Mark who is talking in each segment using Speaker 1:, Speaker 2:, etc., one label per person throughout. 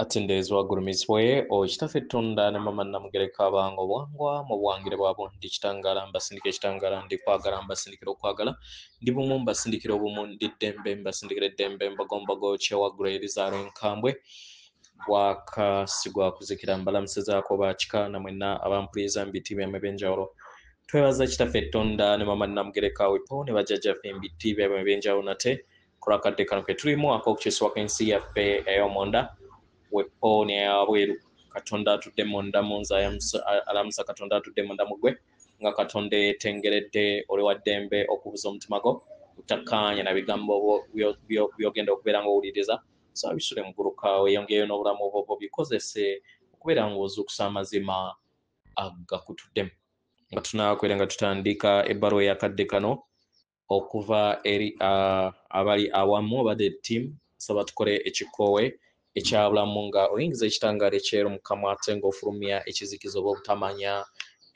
Speaker 1: atendezwa gurumizwe o kitafe tonda ne mama namugereka abango bwangwa mu bwangire bwabo ndi kitangala mbasindike kitangala ndi kwagala mbasindikira okwagala ndi bumwe mbasindikira obumu ndi dembe mbasindikira dembe mbagombago chewa grade zaro nkambwe wakasigwa kuzikira mbalamusezaako bakika namwena abampuliza mbitibe amebenjawulo twebaza kitafe tonda ne mama namugereka wepo ne bajaja fe mbitibe amebenjawulo nate kurakadde kano ke tulimu akokukiswa kensi yaffe eyomonda wepo ne abweru katonda atudde munda munza alamusa katonda atudde munda mugwe nga katonda etengeredde oli wa ddembe okubuza omutima gwo utakkaanya na bigambo byogenda okubeera ng'owuliriza so bisule muguluka weyongeyo n'obulamu bwo bikozese okubeera ng'ozuukusa amazima agakutuddemu nga tunaakwera nga tutandika ebbaluwa eyakadde kano okuva eri abali awamu abadde ttiimu saba tukole ekikoowe ekyabulamu nga oyingiza ekitangaala ekyeru mukama ate ng'ofulumya ekizikizo oba obutamanya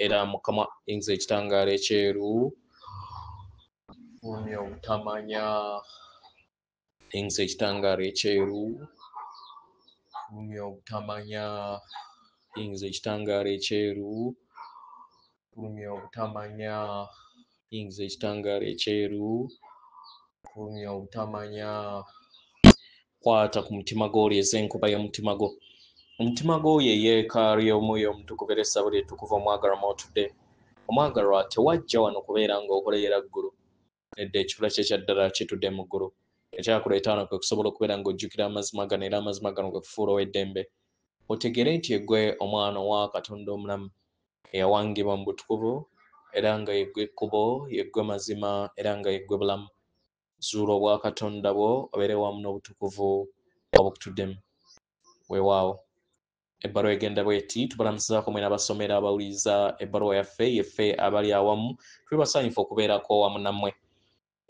Speaker 1: era mukama oyingiza ekitangaala ekyeru fulumya obutamanya oyingiza ekitangaala ekyeru fulumya obutamanya oyingiza ekitangaala ekyeru fulumya obutamanya oyingiza ekitangaala ekyeru fulumya obutamanya kwata ku mutima gw'olyeza enkuba y'omutima gwo omutima gwo ye yeekaalu y'omwoyo omutukuvu era essabo lyettukuvu omwagalwa mw'otudde omwagalwa tewajja wano kubeera ng'okolera ggulu nedda ekikula kye kyaddala kitudde mu ggulu ekyakuleeta wano kwe kusobola okubeera ng'ojjukira amazima gano era amazima gano kwe kufuula ow'eddembe otegere nti eggwe omwana wa katonda omulamu eyawangibwa mu butukuvu era nga yeggwe ekkubo yeggwe mazima era nga yeggwe bulamu zuula obwa katonda bwo obeere wamu n'obutukuvu obukutuddemu weewaawo ebbaluwa egenda bweti tubalamusizaako mwena abasomera abawuliza ebbaluwa yaffe yeffe abali awamu tuli basanyufu okubeerako wamu nammwe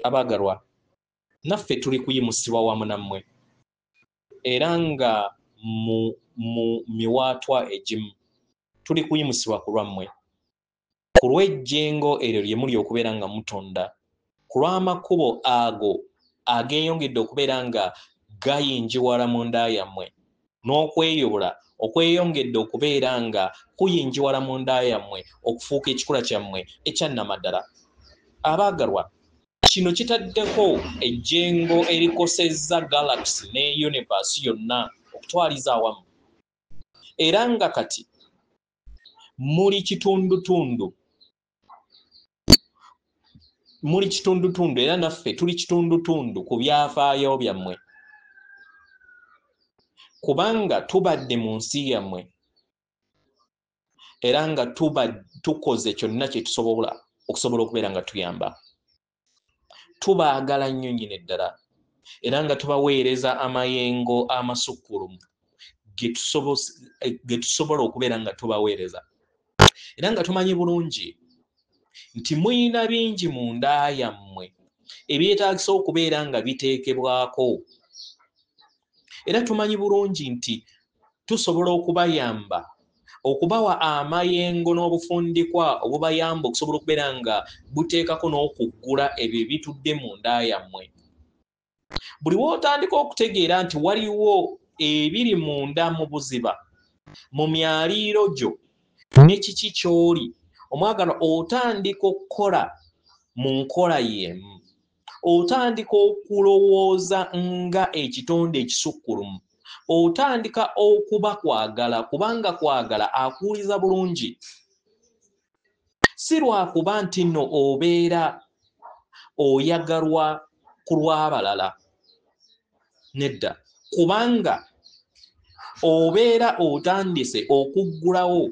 Speaker 1: abaagalwa naffe tuli kuyimusibwa wamu nammwe era nga mu miwaatwa egimu tuli kuyimusibwa ku lwammwe ku lw'ejjengo eryo lye muli okubeera nga mutonda ku lw'amakubo ago ageeyongedde okubeera nga gayinjiwala mu nda yammwe n'okweyobola okweyongedde okubeera nga kuyinjiwala mu nda yammwe okufuuka ekikula kyammwe ekyannamaddala abaagalwa kino kitaddeko ejjengo erikosezza galaxy ne universe yonna okutwaliza awamu era nga kati muli kitundutundu era naffe tuli kitundutundu ku byafaayo byammwe kubanga tubadde mu nsi yammwe era nga tukoze kyonna kye tusobola okusobola okubeera nga tuyamba tubaagala nnyo nnyini eddala era nga tubaweereza amayengo amasukkulumu ge tusobola okubeera nga tubaweereza era nga tumanyi bulungi nti muyina bingi mu nda yammwe ebyetaagisa okubeera nga biteekebwako era tumanyi bulungi nti tusobola okubayamba okubawa amayengo n'obufundikwa obubayamba okusobola okubeera nga buteekako n'okuggula ebyo ebitudde mu nda yammwe buli w'otandika okutegeera nti waliwo ebiri munda mu buziba mu myaliiro gyo ne kiki ky'oli omwagalwa otandika okukola mu nkola y'emu otandika okulowooza nga ekitonde ekisukkulumu otandika okuba kwagala kubanga kwagala akuwuliza bulungi si lwakuba nti nno obeera oyagalwa ku lw'abalala nedda kubanga obeera otandise okuggulawo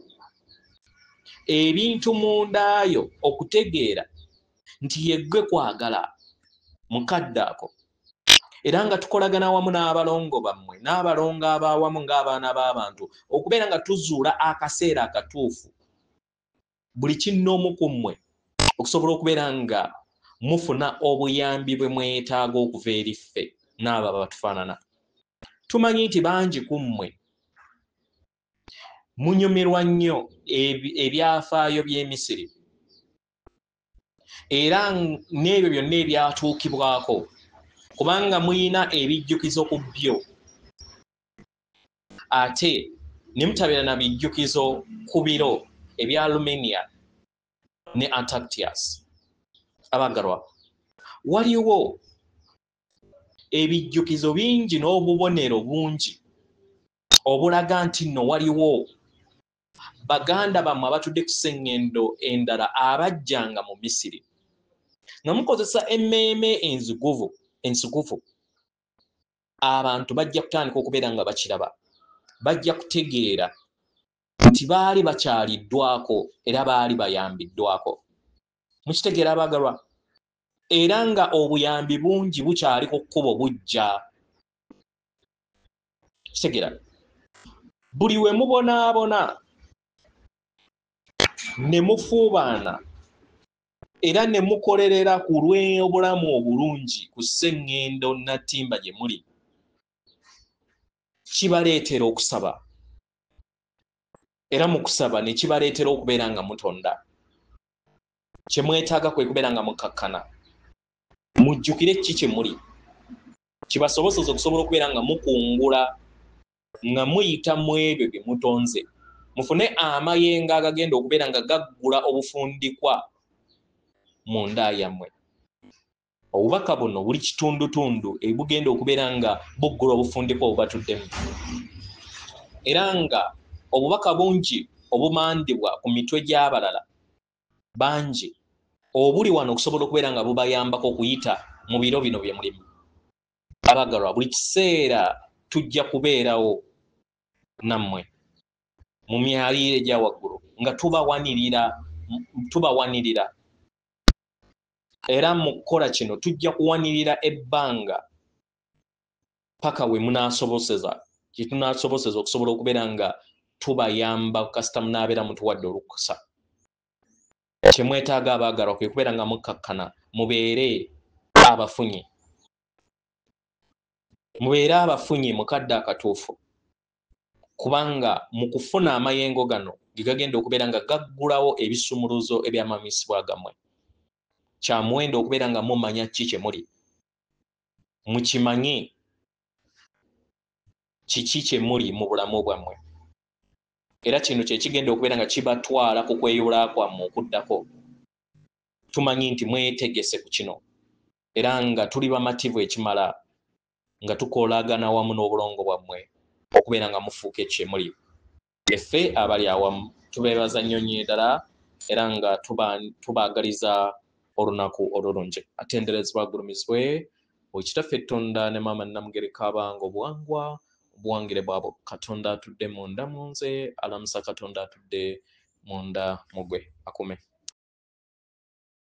Speaker 1: ebintu mundayo okutegeera nti yeggwe kwagala mukadde ako era nga tukolagana wamu n'abalongo bammwe n'abalongo ab'awamu ng'abaana b'abantu okubeera nga tuzuula akaseera akatuufu buli kinnoomu ku mmwe okusobola okubeera nga mufuna obuyambi bwe mwetaaga okuva eri ffe n'abo abatufaanana tumanyi nti bangi ku mmwe munyumirwa nnyo ebyafaayo by'Emisiri era n'ebyo byonna ebyatuukibwako kubanga muyina ebijjukizo ku byo ate ne mutabira na bijjukizo ku biro ebya Armenia ne Antarcticus. Abagalwa, waliwo ebijjukizo bingi n'obubonero bungi obulaga nti nno waliwo baganda bammwe abatudde ku sseŋŋendo endala abajjanga mu Misiri nga mukozesa emmeeme ensiguvu, abantu bajja kutandika okubeera nga bakiraba, bajja kutegeera nti baali bakyaliddwako era baali bayambiddwako. Mukitegeera abagalwa? Era nga obuyambi bungi bukyali ku kkubo bujja. Kitegeera? Buli we mubonaabona ne mufuubaana era ne mukolerera ku lw'obulamu obulungi ku sseŋŋendo Nattimba gye muli, kibaleetera okusaba. Era mu kusaba ne kibaleetera okubeera nga mutonda. Kye mwetaaga kwe kubeera nga mukkakkana. Mujjukire ki kye muli. Kibasobozesa okusobola okubeera nga mukungula nga muyita mu ebyo bye mutonze. Mufune amayengo agagenda okubeera nga gaggula obufundikwa mu nda yammwe. Obubaka buno buli kitundutundu ebugenda okubeera nga buggula obufundikwa obubatuddemu. Era nga obubaka bungi obumandibwa ku mitwe gy'abalala bangi obuli wano okusobola okubeera nga bubayambako okuyita mu biro bino bye mulimu. Abagalwa, buli kiseera tujja kubeerawo nammwe mu myaliiro egya waggulu nga tubawanirira era mu kukola kino tujja kuwanirira ebbanga paka we munaasoboseza kyetunaasoboseza okusobola okubeera nga tubayamba kasita munaabeera mutuwadde olukusa. Kye mwetaaga abaagalwa kwe kubeera nga mukkakkana mubeere abafunyi mu kadde akatuufu, kubanga mu kufuna amayengo gano ge gagenda okubeera nga gaggulawo ebisumuluzo eby'amamisibwa gammwe. Kya muwendo okubeera nga mumanya ki kye muli, mukimanye kiki kye muli mu bulamu bwammwe, era kino kye kigenda okubeera nga kibatwala ku kweyula kwammwe okuddako. Tumanyi nti mwetegese ku kino era nga tuli bamativu ekimala nga tukolagana wamu n'obulongo bwammwe okubeera nga mufuuka ekyo kye muli. Effe abali awamu tubeebaza nnyo nnyo ddala era nga tubaagaliza olunaku olulungi. Atenderezebwa agulumizibwe Kitaffe Tonda ne Maama Namugereka Abanga obuwangwa obuwangire bwabo. Katonda atudde munda mu nze, alamusa Katonda atudde munda mu gwe. Akume.